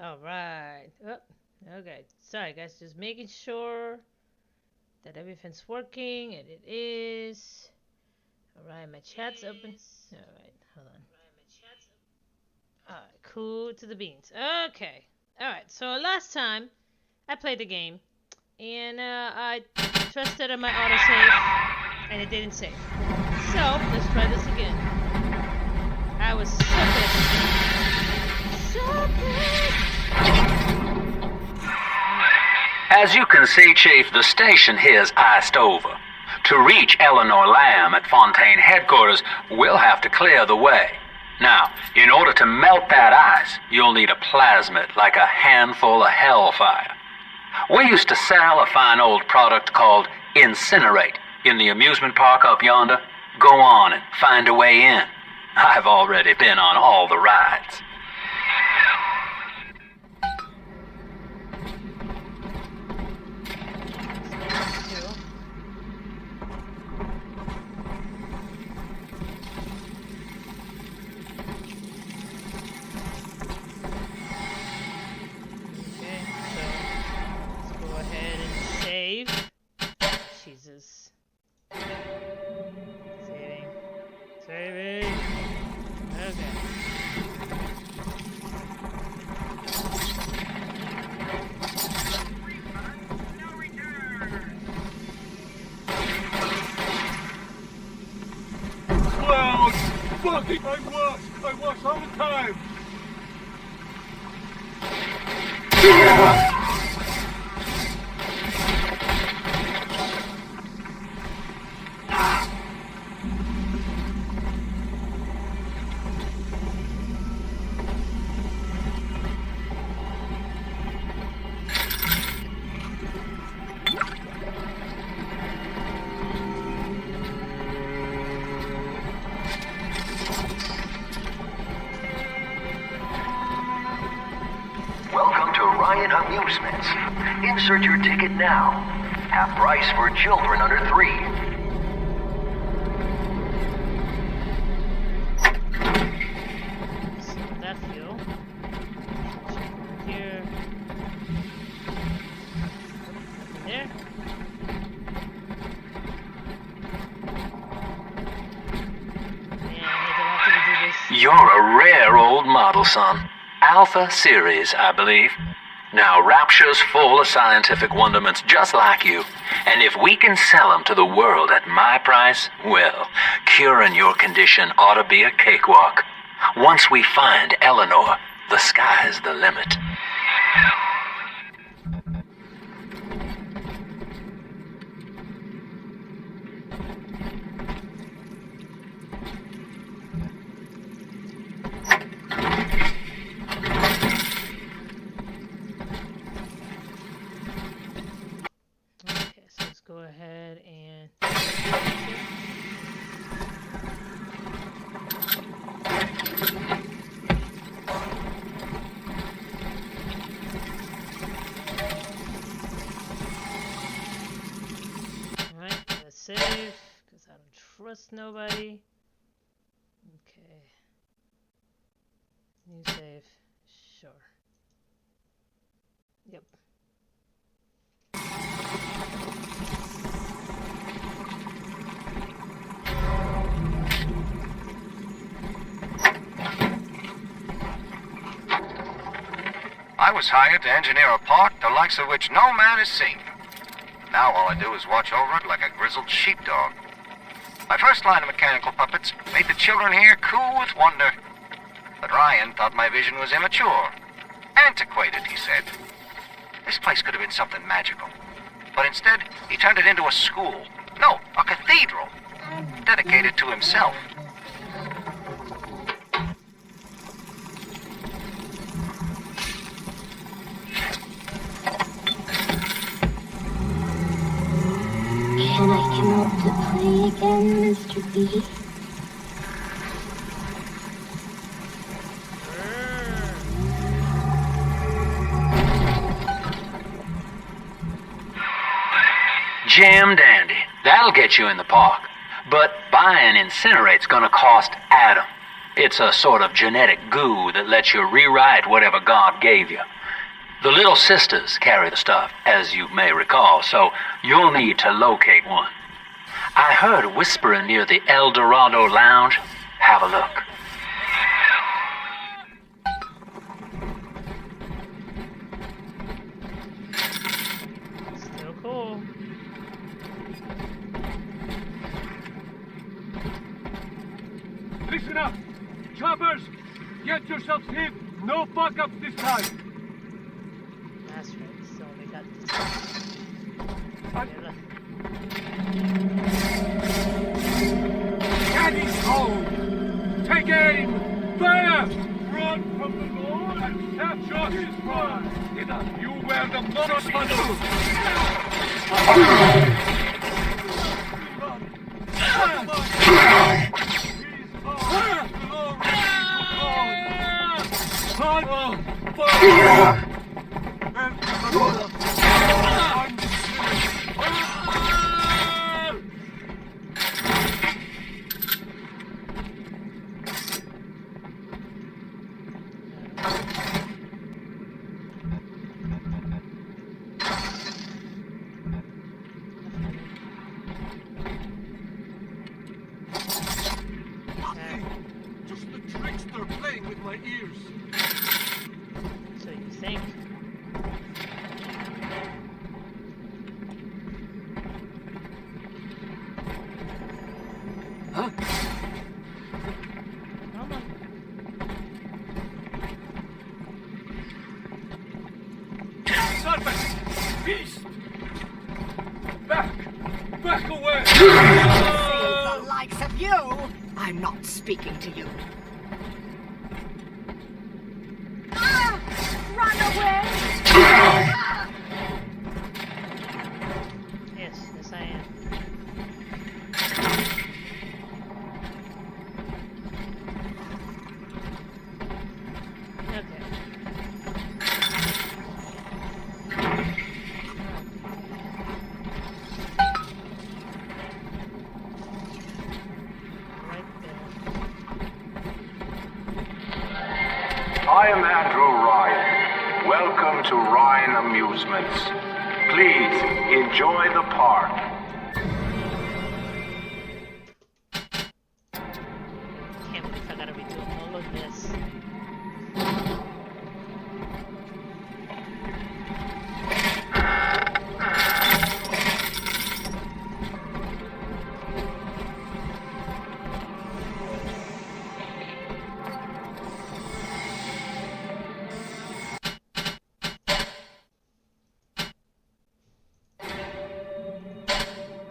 All right. Oh, okay. Sorry, guys. Just making sure that everything's working, and it is. All right, my chat's open. All right, hold on. All right, cool to the beans. Okay. All right. So last time I played the game, and I trusted on my autosave, and it didn't save. So let's try this again. I was so pissed. So pissed. As you can see, Chief, the station here's iced over. To reach Eleanor Lamb at Fontaine headquarters, we'll have to clear the way. Now, in order to melt that ice, you'll need a plasmid like a handful of hellfire. We used to sell a fine old product called Incinerate in the amusement park up yonder. Go on and find a way in. I've already been on all the rides. Jesus. Saving. Saving. Okay. Well, fuck it! I was all the time! Welcome to Ryan Amusements. Insert your ticket now. Half price for children under 3. So that fuel. Here. There. You're a rare old model, son. Alpha series, I believe. Now, Rapture's full of scientific wonderments just like you. And if we can sell them to the world at my price, well, curing your condition ought to be a cakewalk. Once we find Eleanor, the sky's the limit. Okay, so let's go ahead and alright, gotta save, because I don't trust nobody. Okay. New save. Sure. Yep. I was hired to engineer a park the likes of which no man has seen. Now all I do is watch over it like a grizzled sheepdog. My first line of mechanical puppets made the children here coo with wonder. But Ryan thought my vision was immature. Antiquated, he said. This place could have been something magical. But instead, he turned it into a school. No, a cathedral. Dedicated to himself. Can I come out to play again, Mr. B? Jam dandy. That'll get you in the park. But buying Incinerate's gonna cost Adam. It's a sort of genetic goo that lets you rewrite whatever God gave you. The Little Sisters carry the stuff, as you may recall, so you'll need to locate one. I heard whispering near the El Dorado Lounge. Have a look. Still cool. Listen up! Choppers! Get yourselves hit! No fuck-ups this time! That's right. So they got this. Daddy's home! Take aim! Fire! Run from the Lord and capture his bride! You wear the motorcycle! Just the trickster playing with my ears. So you think? Huh? Come on. Serpent! Beast! Back! Back away! The likes of you! I'm not speaking to you. Run away! Yes, yes I am. Okay. Right there. I am Andrew Ryan. Welcome to Ryan Amusements. Please enjoy the park. Can't believe I gotta be doing all of this.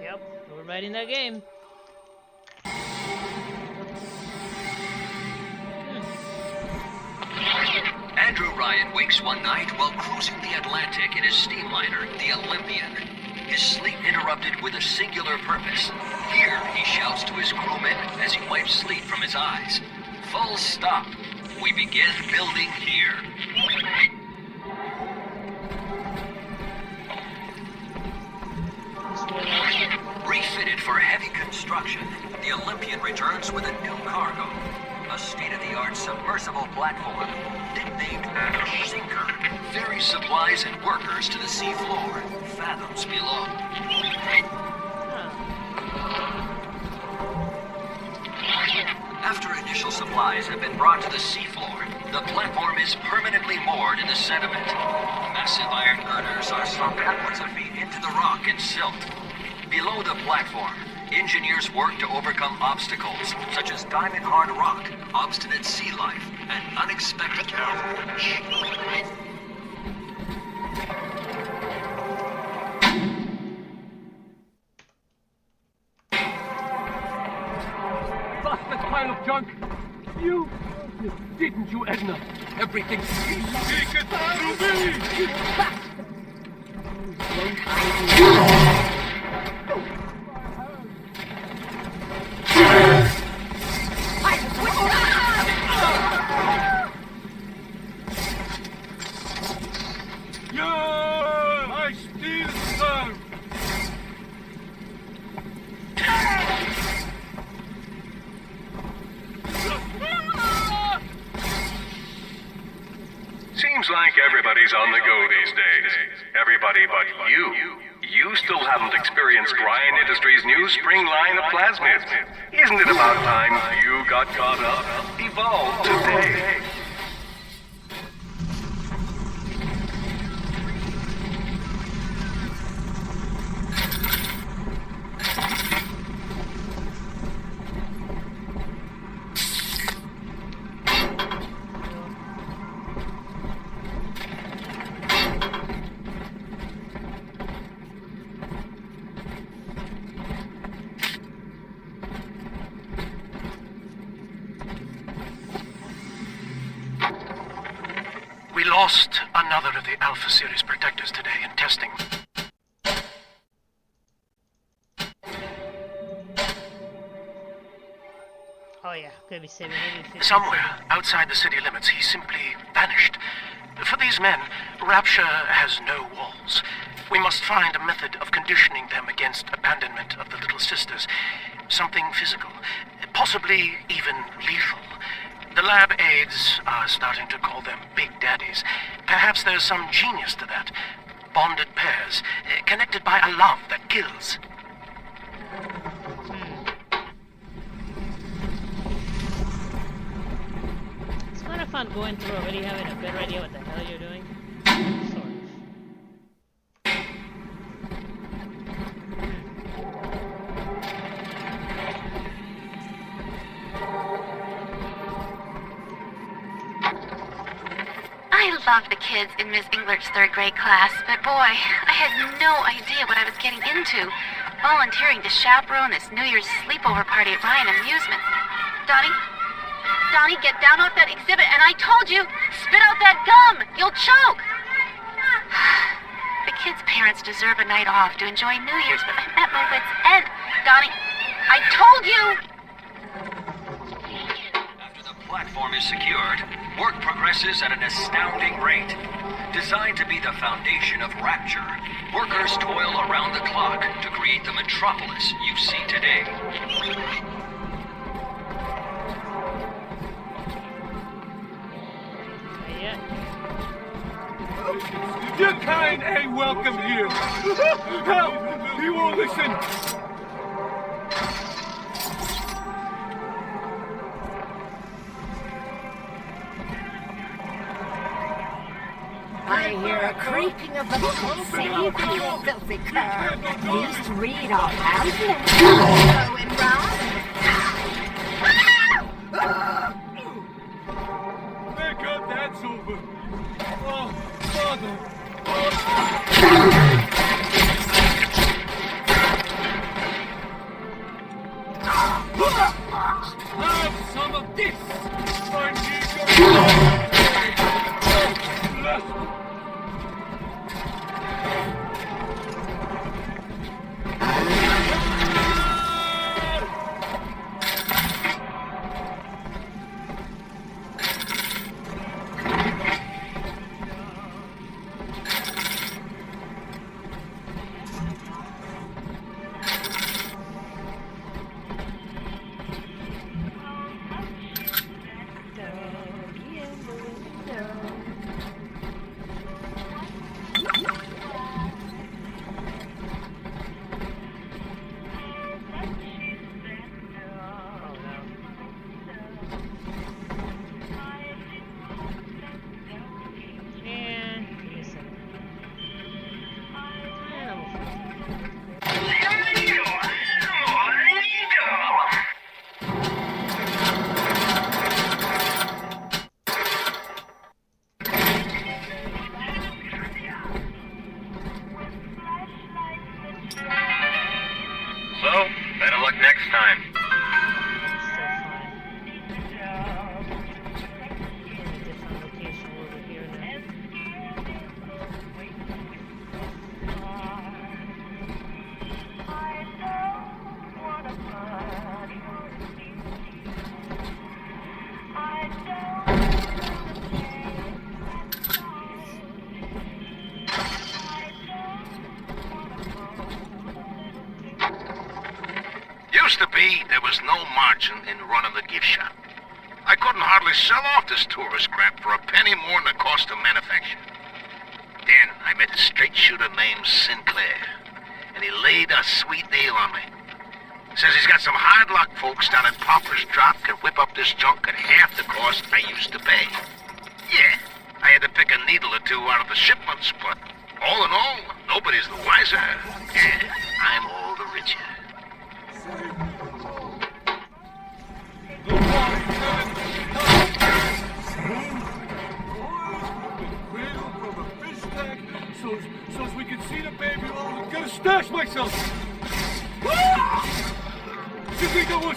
Yep, we're right in that game. Andrew Ryan wakes one night while cruising the Atlantic in his steamliner, the Olympian. His sleep interrupted with a singular purpose. Here, he shouts to his crewmen as he wipes sleep from his eyes. Full stop. We begin building here. Refitted for heavy construction, the Olympian returns with a new cargo. A state-of-the-art submersible platform, nicknamed Sinker, ferries supplies and workers to the seafloor, fathoms below. After initial supplies have been brought to the seafloor, the platform is permanently moored in the sediment. Massive iron girders are sunk hundreds of feet into the rock and silt. Below the platform, engineers work to overcome obstacles such as diamond-hard rock, obstinate sea life, and unexpected peril. Busted pile of junk! You didn't you, Edna? Everything's take it to me! Yeah, I still serve. Everybody's on the go these days. Everybody but you. You still haven't experienced Ryan Industries' new spring line of plasmids. Isn't it about time you got caught up? Evolve today. We lost another of the Alpha Series protectors today in testing. Oh yeah, gonna be saving maybe 50 Somewhere outside the city limits, he simply vanished. For these men, Rapture has no walls. We must find a method of conditioning them against abandonment of the Little Sisters. Something physical, possibly even lethal. The lab aides are starting to call them Big Daddies. Perhaps there's some genius to that. Bonded pairs, connected by a love that kills. It's kind of fun going through already having a better idea what the hell you're doing. Sort of. I loved the kids in Miss Englert's third grade class, but boy, I had no idea what I was getting into. Volunteering to chaperone this New Year's sleepover party at Ryan Amusements. Donnie, get down off that exhibit, and I told you, spit out that gum! You'll choke! The kids' parents deserve a night off to enjoy New Year's, but I'm at my wit's end. Donnie, I told you! After the platform is secured, work progresses at an astounding rate. Designed to be the foundation of Rapture, workers toil around the clock to create the metropolis you see today. Yeah. Your kind ain't welcome here. Help! He won't listen. I hear a creaking of the book. Save you, filthy cur. At least read our pamphlet. Go and run. Thank God that's over. Oh, Father. Have some of this. I need your So, better luck next time. Used to be, there was no margin in running the gift shop. I couldn't hardly sell off this tourist crap for a penny more than the cost of manufacture. Then I met a straight shooter named Sinclair, and he laid a sweet deal on me. Says he's got some hard-luck folks down at Pauper's Drop can whip up this junk at half the cost I used to pay. Yeah, I had to pick a needle or two out of the shipments, but all in all, nobody's the wiser. Yeah, I'm all the richer. So we can see the baby. Oh, I'm gonna stash myself. You think I was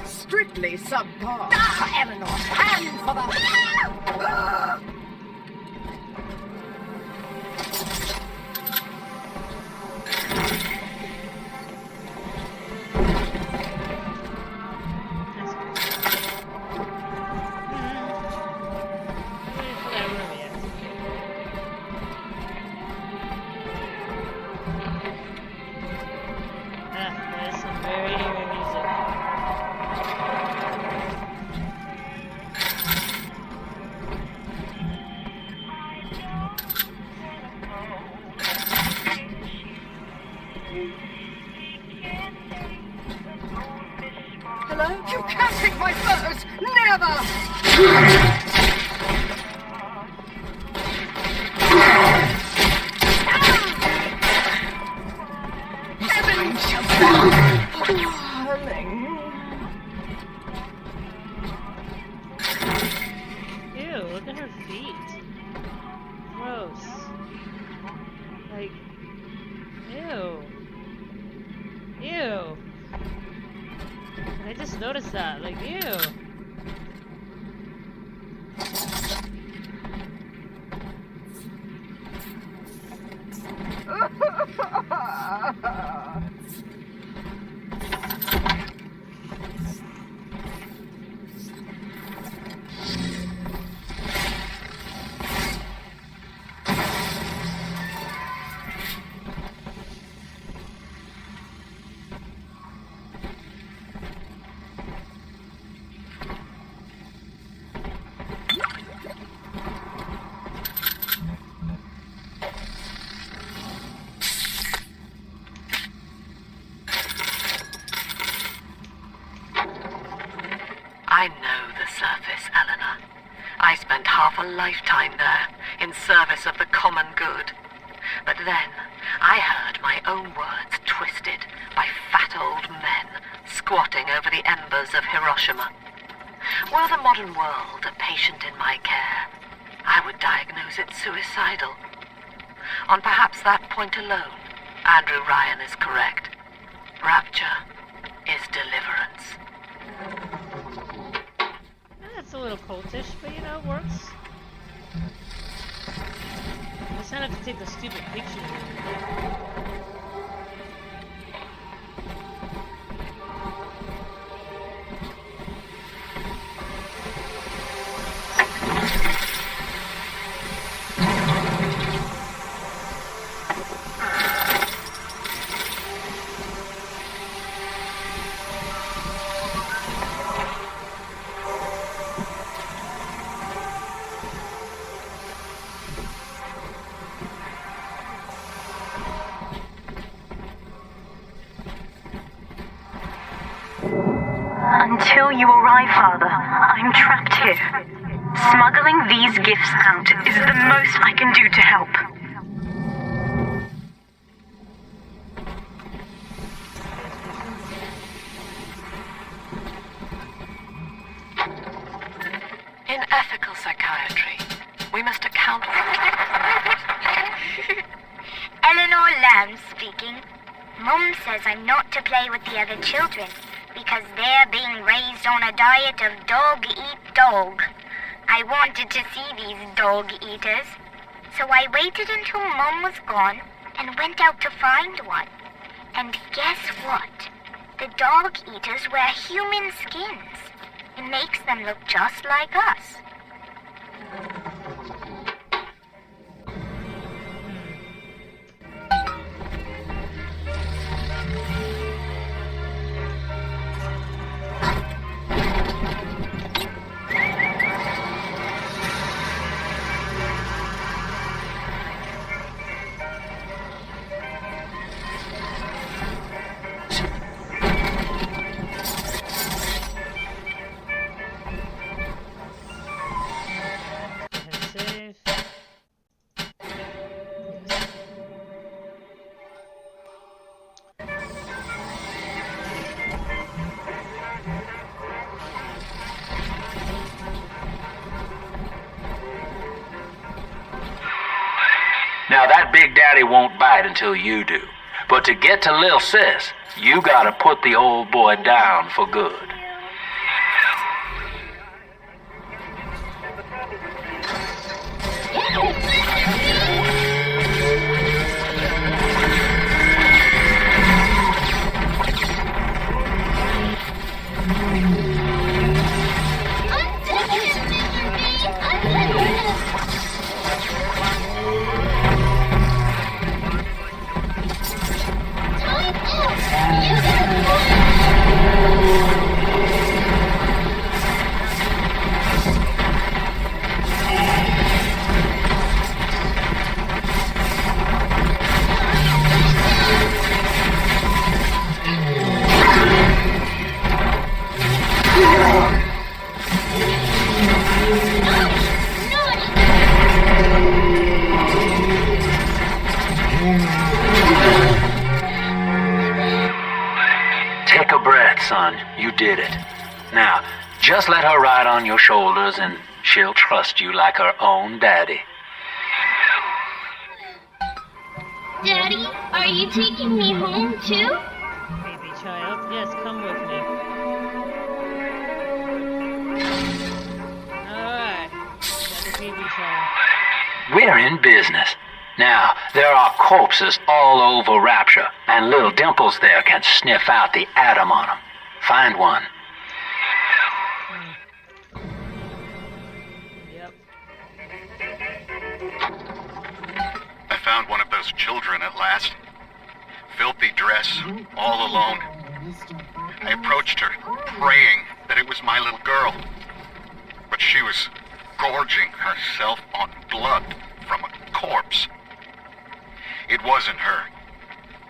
Strictly subpar. Eleanor, hand for the... There's some very eerie music. Hello? You can't take my photos! Never! Heaven shall darling. Ew, look at her feet. Gross. Like, ew. Ew. I just noticed that, like, ew. I know the surface, Eleanor. I spent half a lifetime there, in service of the common good. But then, I heard my own words twisted by fat old men squatting over the embers of Hiroshima. Were the modern world a patient in my care, I would diagnose it suicidal. On perhaps that point alone, Andrew Ryan is correct. Rapture is deliverance. That's a little cultish, but you know, it works. I just have to take a stupid picture. Until you arrive, Father, I'm trapped here. Smuggling these gifts out is the most I can do to help. In ethical psychiatry, we must account for... Eleanor Lamb speaking. Mum says I'm not to play with the other children because they're being raised on a diet of dog eat dog. I wanted to see these dog eaters. So I waited until Mom was gone and went out to find one. And guess what? The dog eaters wear human skins. It makes them look just like us. Save. Now that Big Daddy won't bite until you do. But to get to Lil Sis, you gotta put the old boy down for good. Take a breath, son. You did it. Now, just let her ride on your shoulders and she'll trust you like her own daddy. Daddy, are you taking me home too? Baby child, yes, come with me. Alright, got the baby child. We're in business. Now, there are corpses all over Rapture, and little Dimples there can sniff out the atom on them. Find one. Yep. I found one of those children at last. Filthy dress, all alone. I approached her, praying that it was my little girl. But she was gorging herself on blood from a corpse. It wasn't her.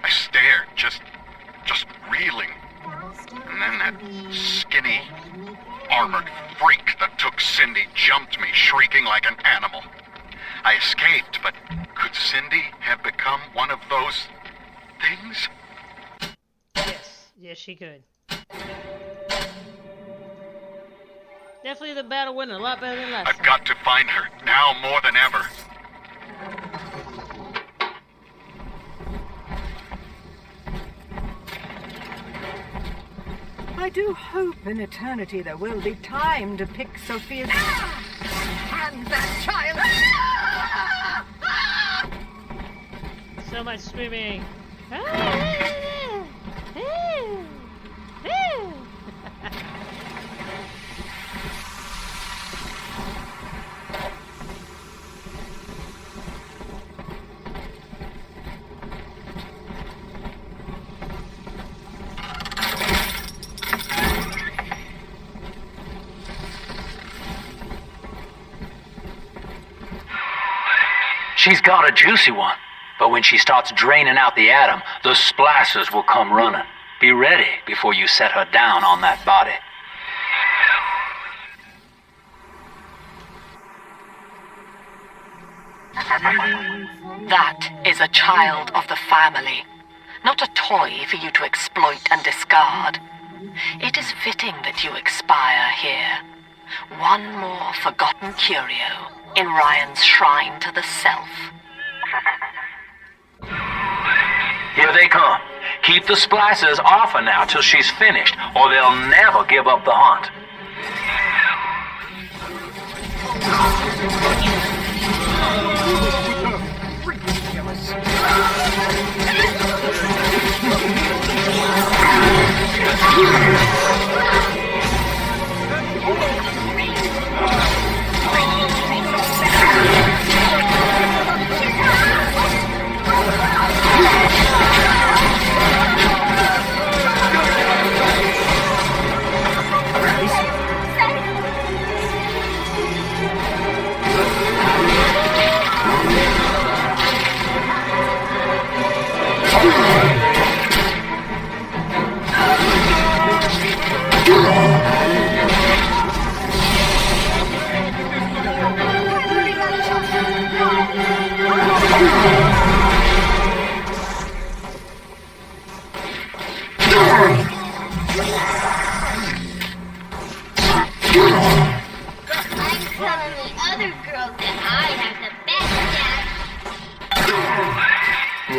I stared, just reeling. And then that skinny, armored freak that took Cindy jumped me, shrieking like an animal. I escaped, but could Cindy have become one of those things? Yes, she could. Definitely the battle went a lot better than last time. I've got to find her, now more than ever. I do hope in eternity there will be time to pick Sophia's... And that child! So much screaming. She's got a juicy one, but when she starts draining out the atom, the splashers will come running. Be ready before you set her down on that body. That is a child of the family, not a toy for you to exploit and discard. It is fitting that you expire here. One more forgotten curio in Ryan's shrine to the self. Here they come. Keep the splicers off her now till she's finished, or they'll never give up the hunt.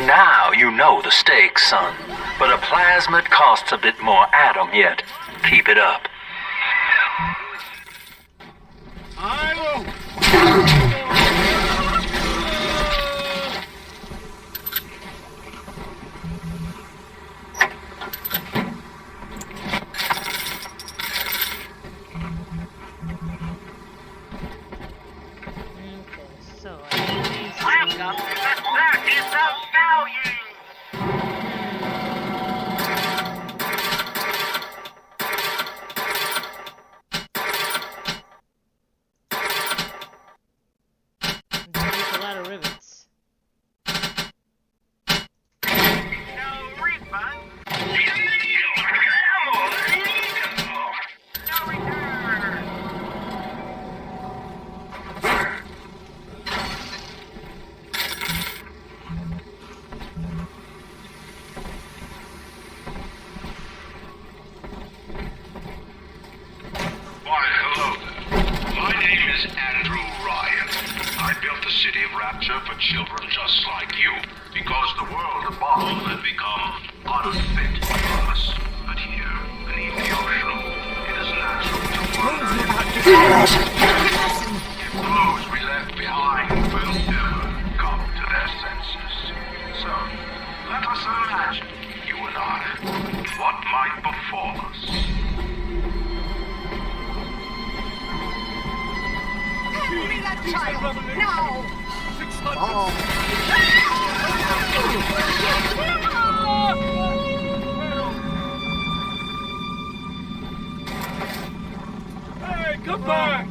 Now you know the stakes, son. But a plasmid costs a bit more atom yet. Keep it up. Welcome to the circus of value! There's a lot of rivets. No refund. No return. Why, hello there. My name is Andrew Ryan. I built the city of Rapture for children just like you, because the world above had become unfit for us. But here, beneath the ocean, it is natural to If those we left behind will never come to their senses. So, let us imagine, you and I, what might befall us. Hand me that child! Now! Hey, come back!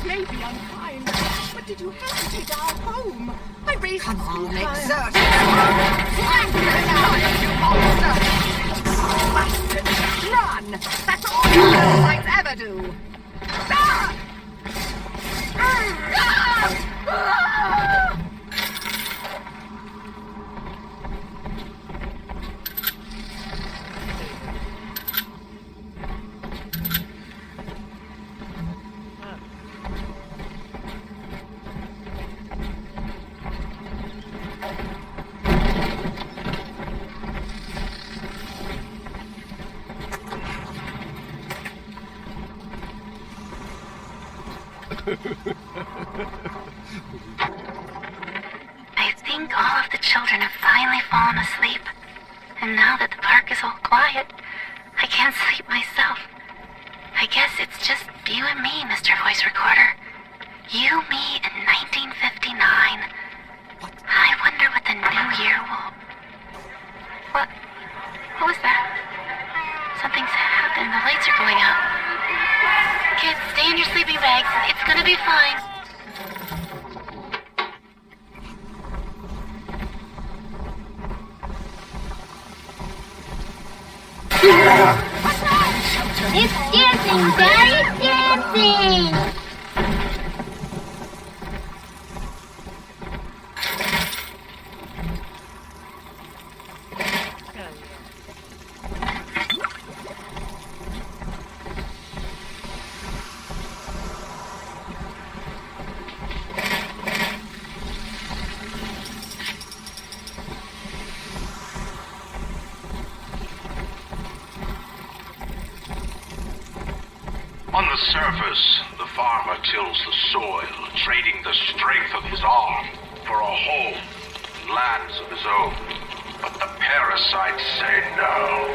May be unkind, but did you have to take our home? I raised Come on, you. exert Run! That's all you parasites ever do! I think all of the children have finally fallen asleep. And now that the park is all quiet, I can't sleep myself. I guess it's just you and me, Mr. Voice Recorder. You, me, and 1959. I wonder what the new year will... What was that? Something's happened. The lights are going out. Kids, stay in your sleeping bags. It's gonna be fine. It's dancing, Daddy! Dancing! On the surface, the farmer tills the soil, trading the strength of his arm for a home, lands of his own. But the parasites say no.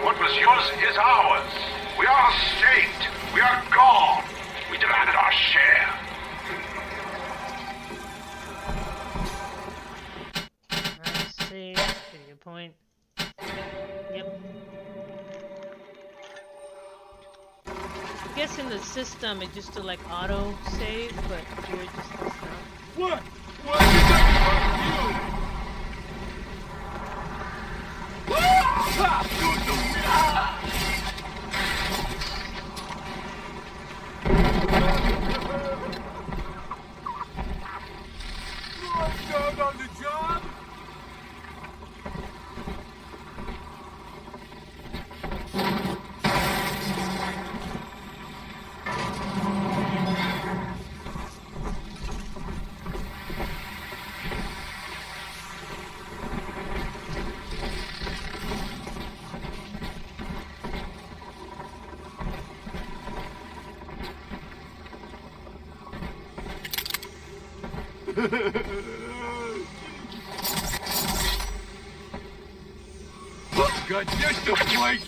What was yours is ours. We are staked. We are gone. We demand our share. I see. Pretty good point. Yep. I guess in the system it just do like auto save, but here it just does not. What? What did that Dog on the job? Got just the place.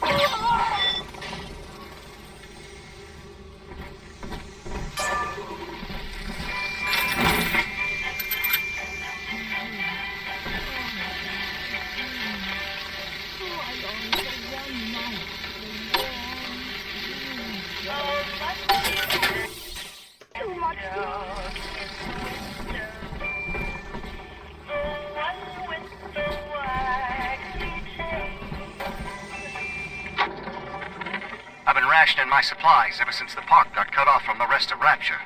I've been rationing my supplies ever since the park got cut off from the rest of Rapture.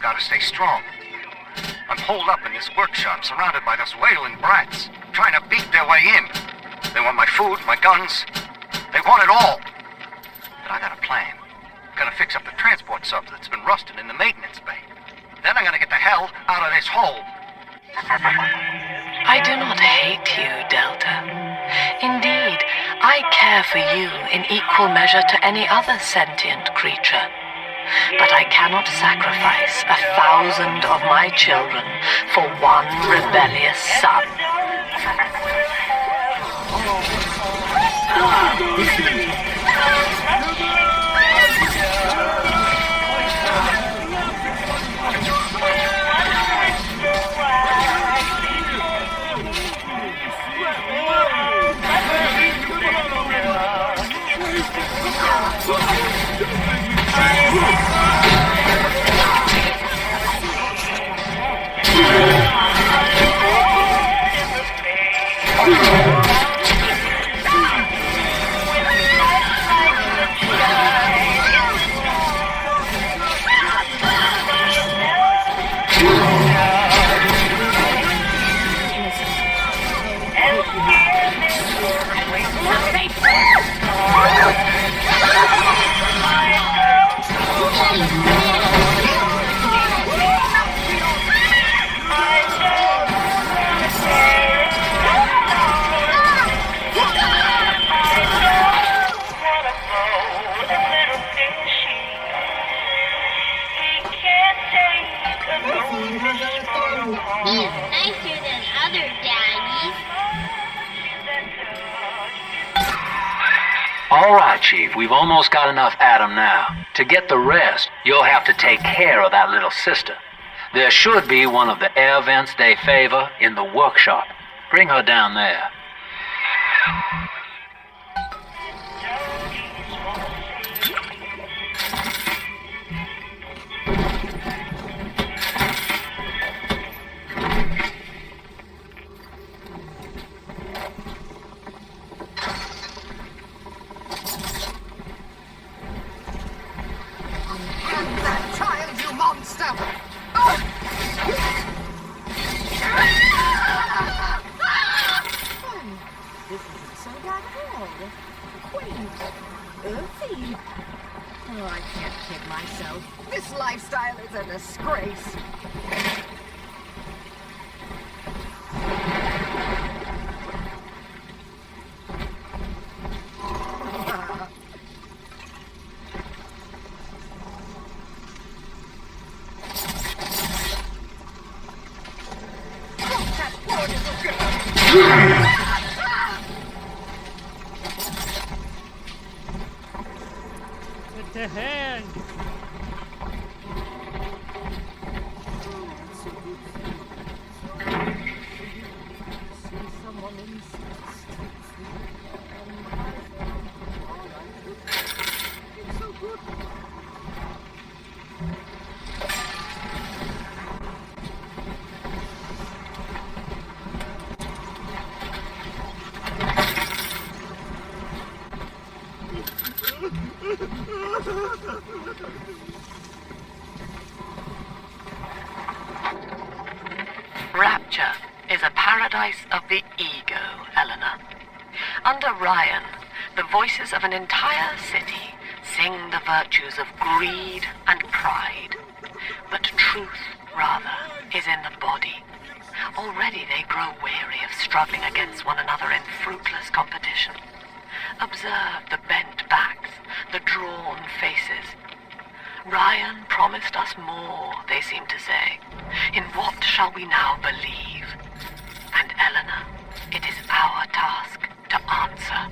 Gotta stay strong. I'm holed up in this workshop, surrounded by those wailing brats, trying to beat their way in. They want my food, my guns. They want it all. But I got a plan. I'm gonna fix up the transport sub that's been rusting in the maintenance bay. Then I'm gonna get the hell out of this hole. I do not hate you, Delta. Indeed, I care for you in equal measure to any other sentient creature. But I cannot sacrifice 1,000 of my children for one rebellious son. He's nicer than other daddies. All right, Chief, we've almost got enough Adam now. To get the rest, you'll have to take care of that little sister. There should be one of the air vents they favor in the workshop. Bring her down there. This isn't so bad at all. Quaint. Earthy. Oh, I can't kid myself. This lifestyle is a disgrace. What the heck? Rapture is a paradise of the ego, Eleanor. Under Ryan, the voices of an entire city sing the virtues of greed and pride. But truth, rather, is in the body. Already they grow weary of struggling against one another in fruitless competition. Observe the bent backs, the drawn faces. Ryan promised us more, they seem to say. In what shall we now believe? And Eleanor, it is our task to answer.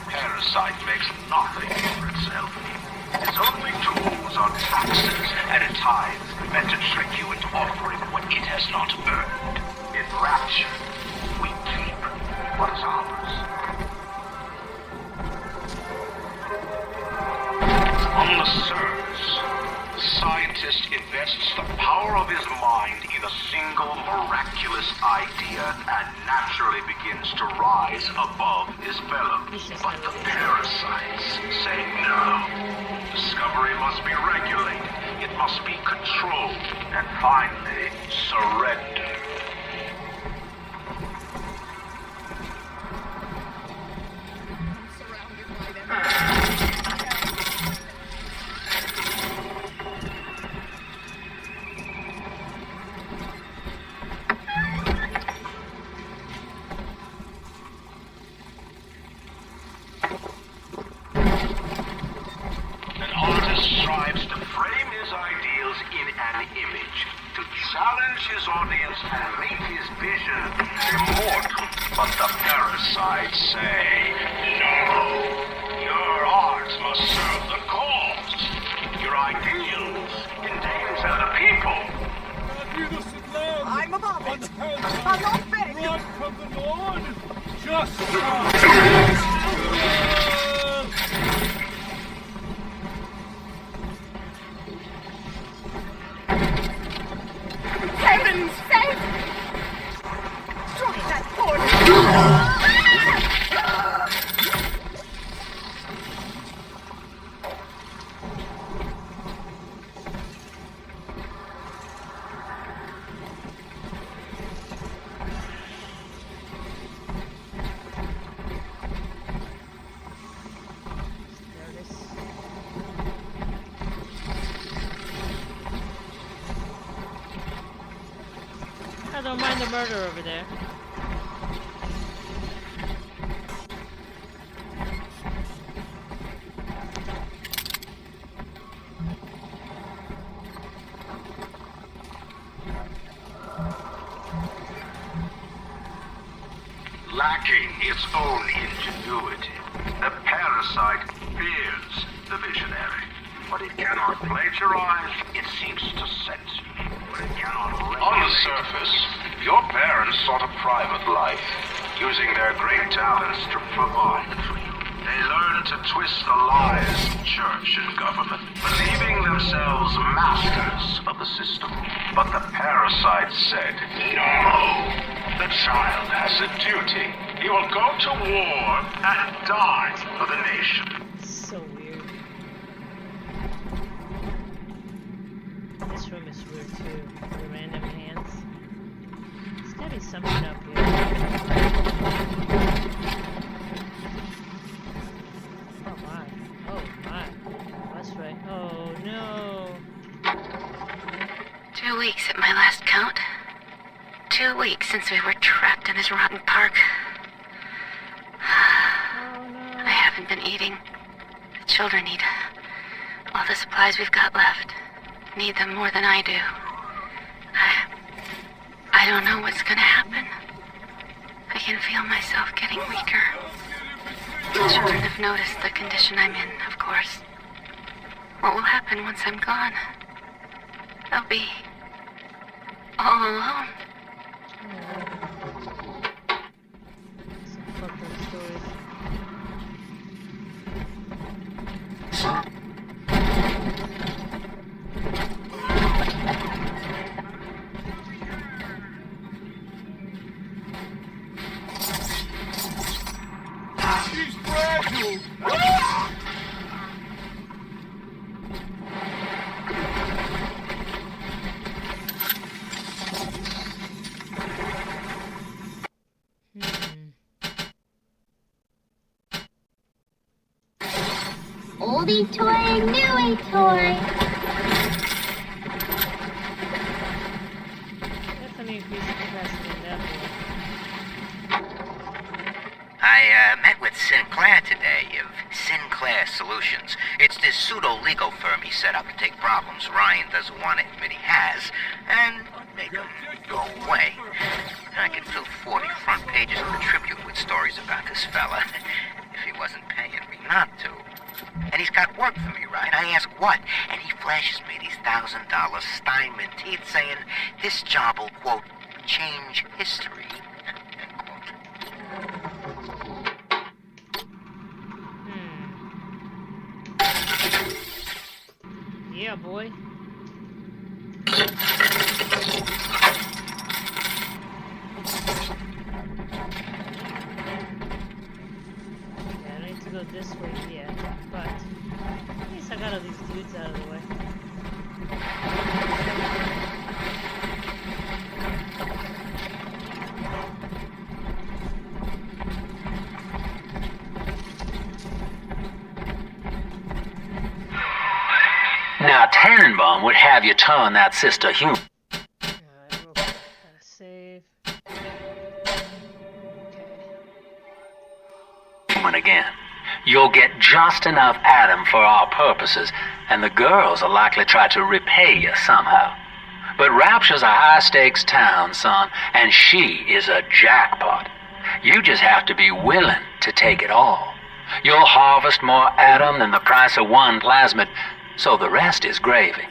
Parasite makes nothing for itself. Its only tools are taxes and tithes meant to trick you into offering what it has not earned. In Rapture, we keep what is ours. On the surface, the scientist invests the power of his mind in a single miraculous idea and naturally begins to rise above his fellows. But the parasites say no. Discovery must be regulated, it must be controlled, and finally, surrender. Strives to frame his ideals in an image, to challenge his audience and make his vision immortal. But the parasites say, no, your art must serve the cause. Your ideals endanger the people. I'm above it. I'm not big. Run from the Lord. Just Heaven's sake! Strike that poor... I don't mind the murder over there. Lacking its own ingenuity, the parasite fears the visionary. What it cannot plagiarize, it seeks to censor. What it cannot regulate. On the surface, your parents sought a private life, using their great talents to provide for you. They learned to twist the lies of church and government, believing themselves masters of the system. But the parasite said, no. The child has a duty. He will go to war and die for the nation. So weird. This room is weird too. The random hands. There's gotta be something up here. Oh my. Oh my. What's this right. Oh no. 2 weeks at my last count. 2 weeks since we were trapped in this rotten park. I haven't been eating. The children need all the supplies we've got left. Need them more than I do. I don't know what's gonna happen. I can feel myself getting weaker. The children have noticed the condition I'm in, of course. What will happen once I'm gone? They'll be all alone. Some fucked up stories. She's fragile! Oldie toy, newie toy. Definitely increase the capacity in that boy. I met with Sinclair today of Sinclair Solutions. It's this pseudo-legal firm he set up to take problems Ryan doesn't want to admit he has, and make them go away. I could fill 40 front pages of the Tribune with stories about this fella, if he wasn't paying me not to. And he's got work for me, right? I ask what, and he flashes me these $1,000 Steinman teeth saying this job will, quote, change history, end quote. Yeah, boy. Yeah, I need to go this way yet, but at least I got all these dudes out of the way. Now, Tannenbaum would have you turn that sister human. Alright, real quick. Gotta save. Human again. You'll get just enough Adam for our purposes, and the girls will likely try to repay you somehow. But Rapture's a high-stakes town, son, and she is a jackpot. You just have to be willing to take it all. You'll harvest more Adam than the price of one plasmid, so the rest is gravy.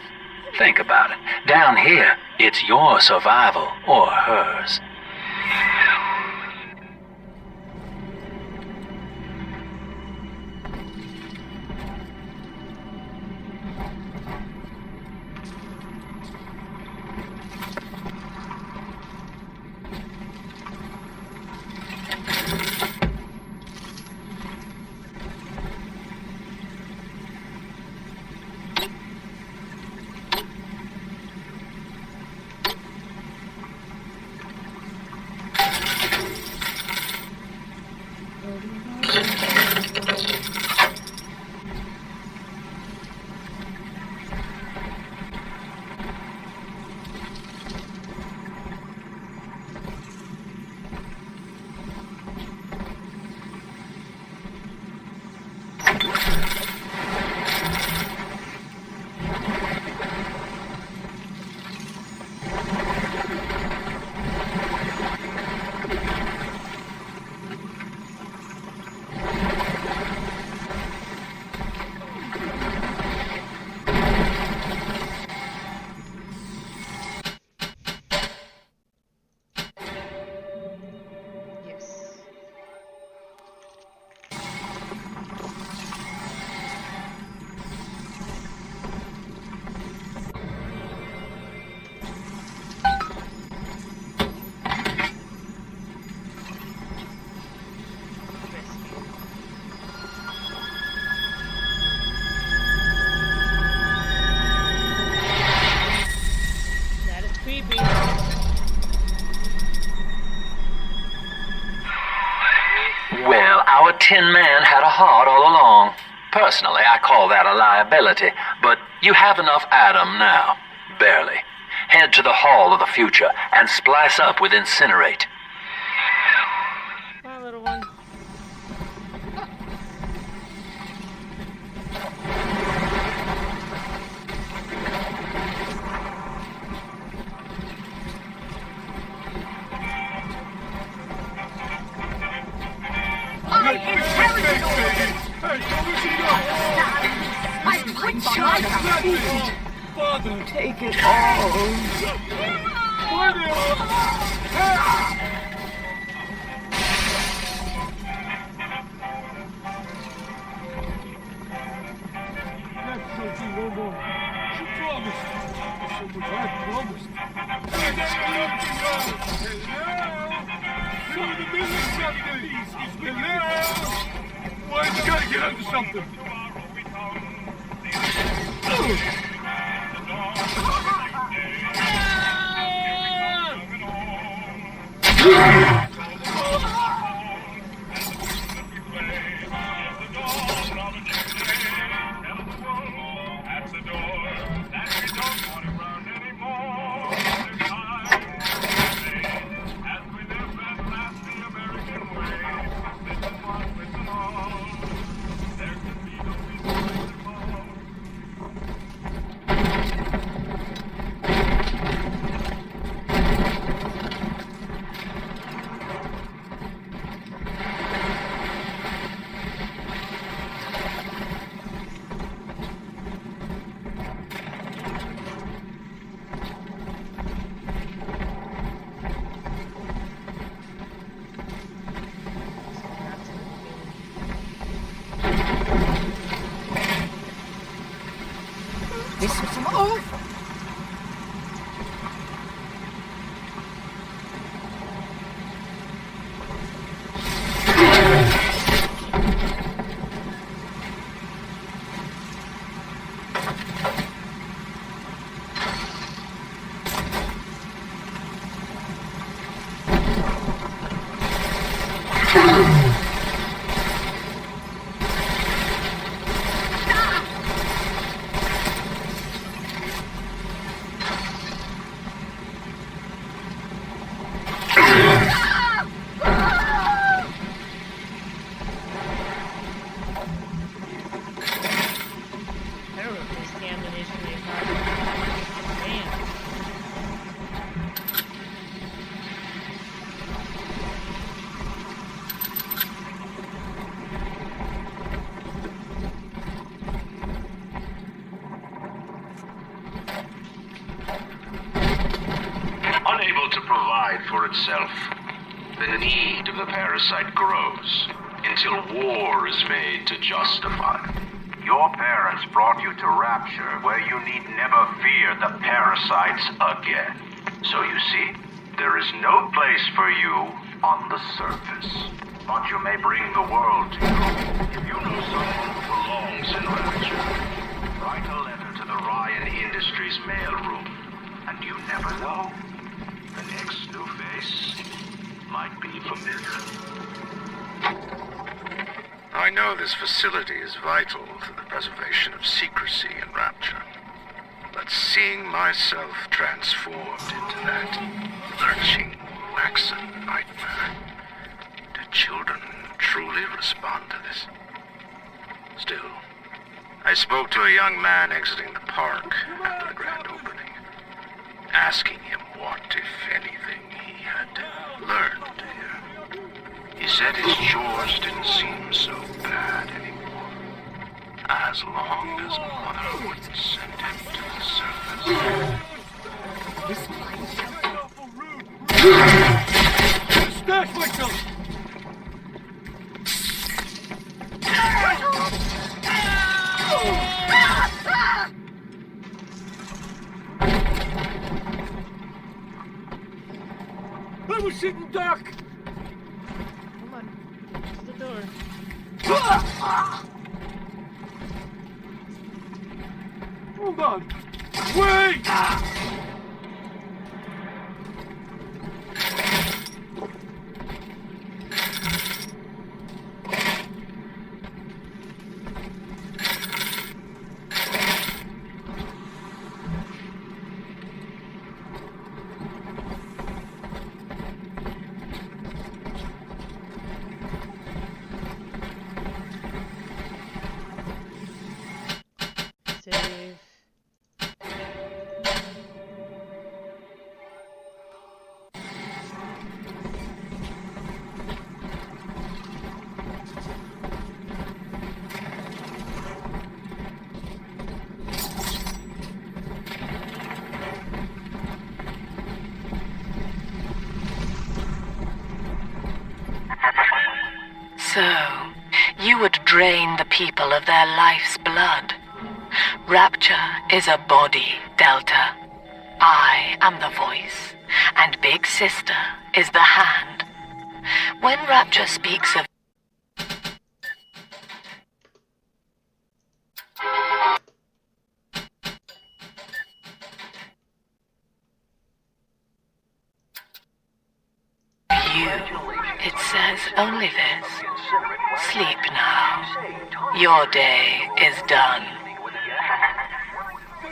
Think about it. Down here, it's your survival or hers. Well, our Tin Man had a heart all along. Personally, I call that a liability, but you have enough Adam now. Barely. Head to the Hall of the Future and splice up with Incinerate. Come on, little one. Father, take it all. Let's go do no more. She promised. So much I promised. Hello? You're in the middle of something. Hello? Why you gotta get onto something? This was some awful. Unable to provide for itself, the need of the parasite grows until war is made to justify. Your parents brought you to Rapture, where you need never fear the parasites again. So you see, there is no place for you on the surface. But you may bring the world to you. If you know someone who belongs in Rapture, Write a letter to the Ryan Industries mailroom, and you never know. The next new face might be familiar. I know this facility is vital to the preservation of secrecy in Rapture. But seeing myself transformed into that lurching, waxen nightmare, do children truly respond to this? Still, I spoke to a young man exiting the park after the grand opening, asking him what, if anything, he had learned here. He said his chores didn't seem so bad anymore, as long as Mother would send him to the surface. Stash myself! I was sitting duck! Come on. To the door. Hold on! Wait! So, you would drain the people of their life's blood. Rapture is a body, Delta. I am the voice, and Big Sister is the hand. When Rapture speaks of you, it says only this. Sleep now. Your day is done. A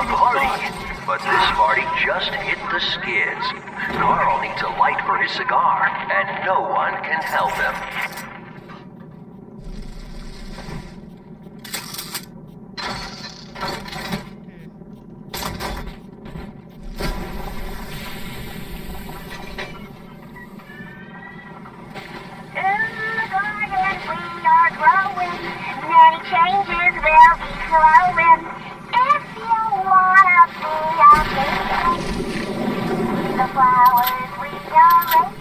party? But this party just hit the skids. Carl needs a light for his cigar, and no one can help him. Many changes will be flowing. If you wanna be our baby, the flowers we are raising.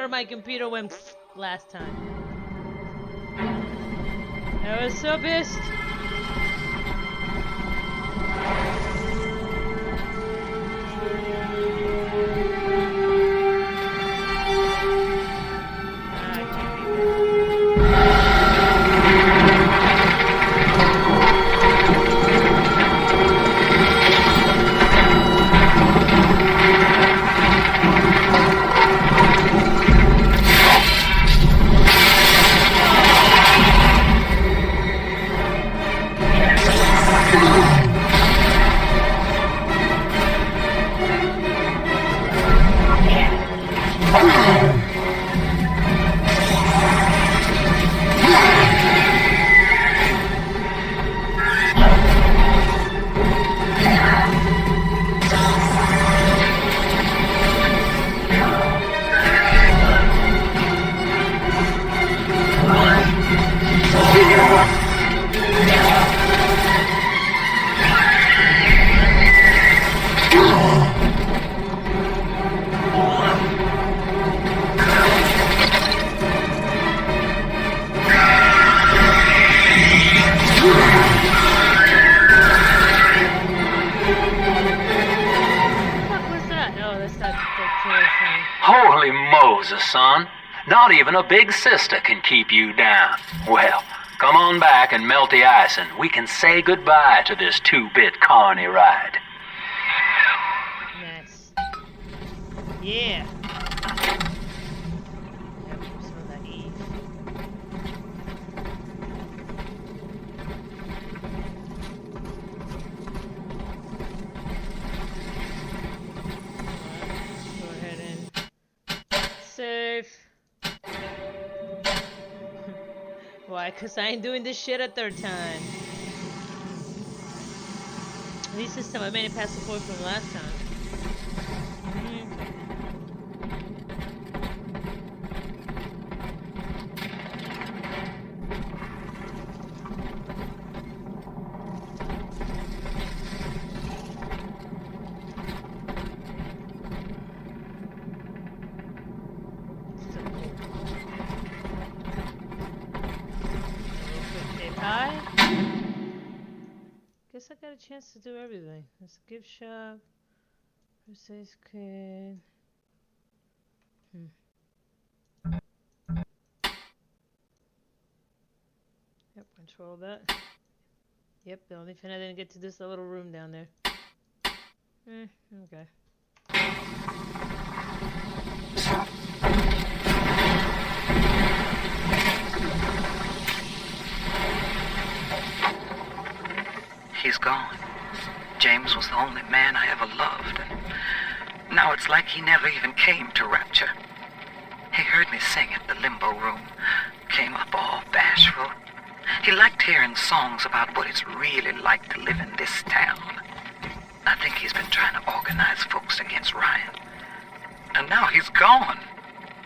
My computer went last time. I was so pissed. Holy Moses, son. Not even a big sister can keep you down. Well, come on back and melt the ice and we can say goodbye to this 2-bit carny ride. Nice. Yeah. Safe. Why? Because I ain't doing this shit a third time. At least this time I made it past the point from last time. Guess I got a chance to do everything. There's a gift shop. Precise kid. Yep, control that. Yep, the only thing I didn't get to this little room down there. Okay. He's gone. James was the only man I ever loved, and now it's like he never even came to Rapture. He heard me sing at the limbo room, came up all bashful. He liked hearing songs about what it's really like to live in this town. I think he's been trying to organize folks against Ryan. And now he's gone.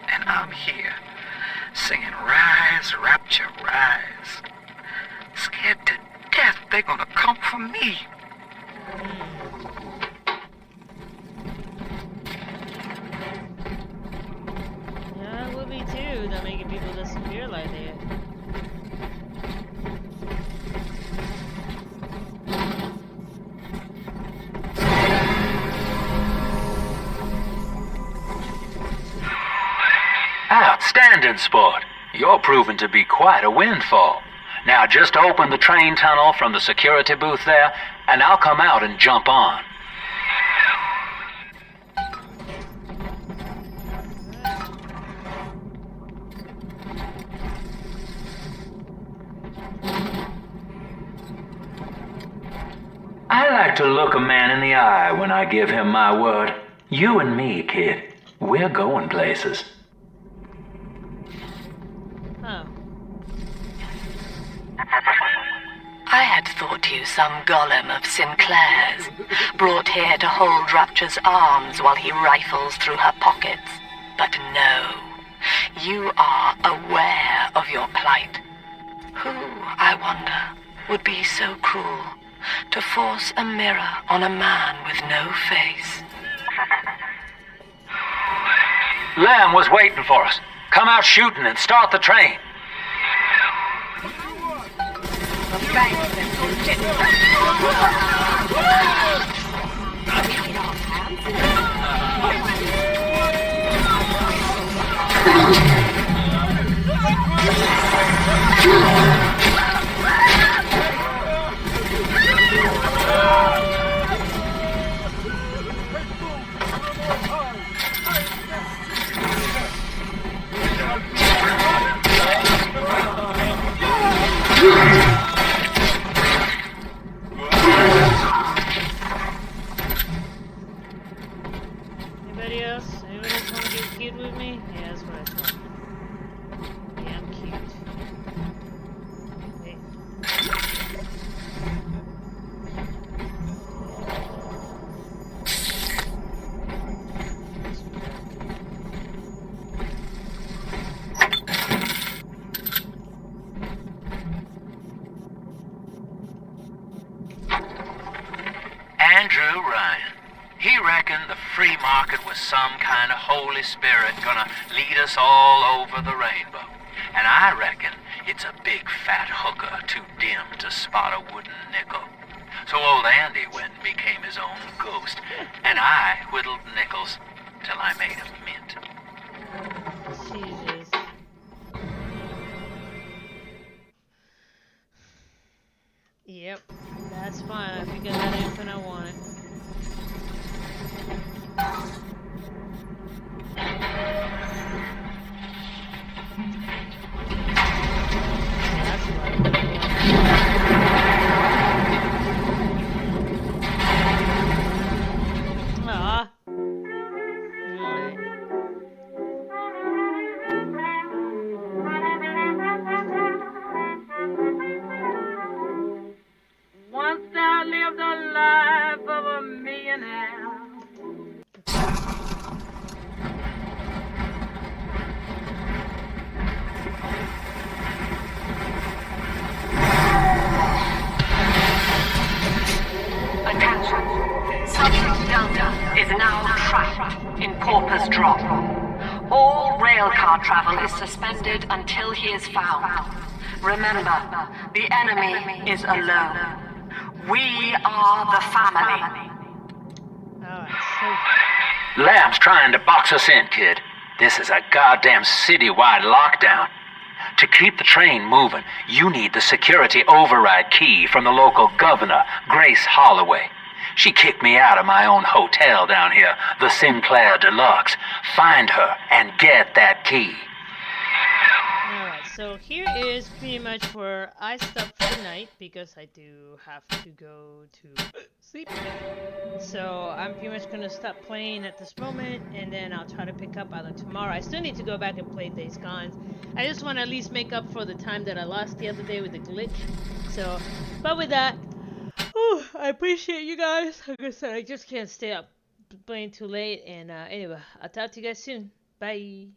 And I'm here, singing Rise, Rapture, Rise. Scared to death they're gonna come for me. Yeah, it would be too, they're making people disappear like that. Outstanding, sport. You're proving to be quite a windfall. Now just open the train tunnel from the security booth there, and I'll come out and jump on. I like to look a man in the eye when I give him my word. You and me, kid, we're going places. Oh. I had thought you some golem of Sinclair's, brought here to hold Rapture's arms while he rifles through her pockets. But no, you are aware of your plight. Who, I wonder, would be so cruel to force a mirror on a man with no face? Lamb was waiting for us. Come out shooting and start the train. Anybody else? Anybody else want to get cute with me? Yeah, that's what I thought. Yeah, I'm cute. Hey. Andrew Ryan. He reckoned the free market was some kind of Holy Spirit gonna lead us all over the rainbow. And I reckon it's a big fat hooker too dim to spot a wooden nickel. So old Andy went and became his own ghost, and I whittled nickels till I made a mint. Jesus. Yep, that's fine. I figured that ain't when I want it. That's what I'm looking for. Aw. Alright. Once I lived a life of a millionaire. Attention. Subject Delta is now trapped in Corpus Drop. All railcar travel is suspended until he is found. Remember, the enemy is alone. We are the family. Lamb's trying to box us in, kid. This is a goddamn citywide lockdown. To keep the train moving, you need the security override key from the local governor, Grace Holloway. She kicked me out of my own hotel down here, the Sinclair Deluxe. Find her and get that key. Alright, so here is pretty much where I stop for the night because I do have to go to sleep. So I'm pretty much gonna stop playing at this moment, and then I'll try to pick up either tomorrow. I still need to go back and play Days Gone. I just want to at least make up for the time that I lost the other day with the glitch. So, but with that, I appreciate you guys. Like I said, I just can't stay up playing too late. And anyway, I'll talk to you guys soon. Bye.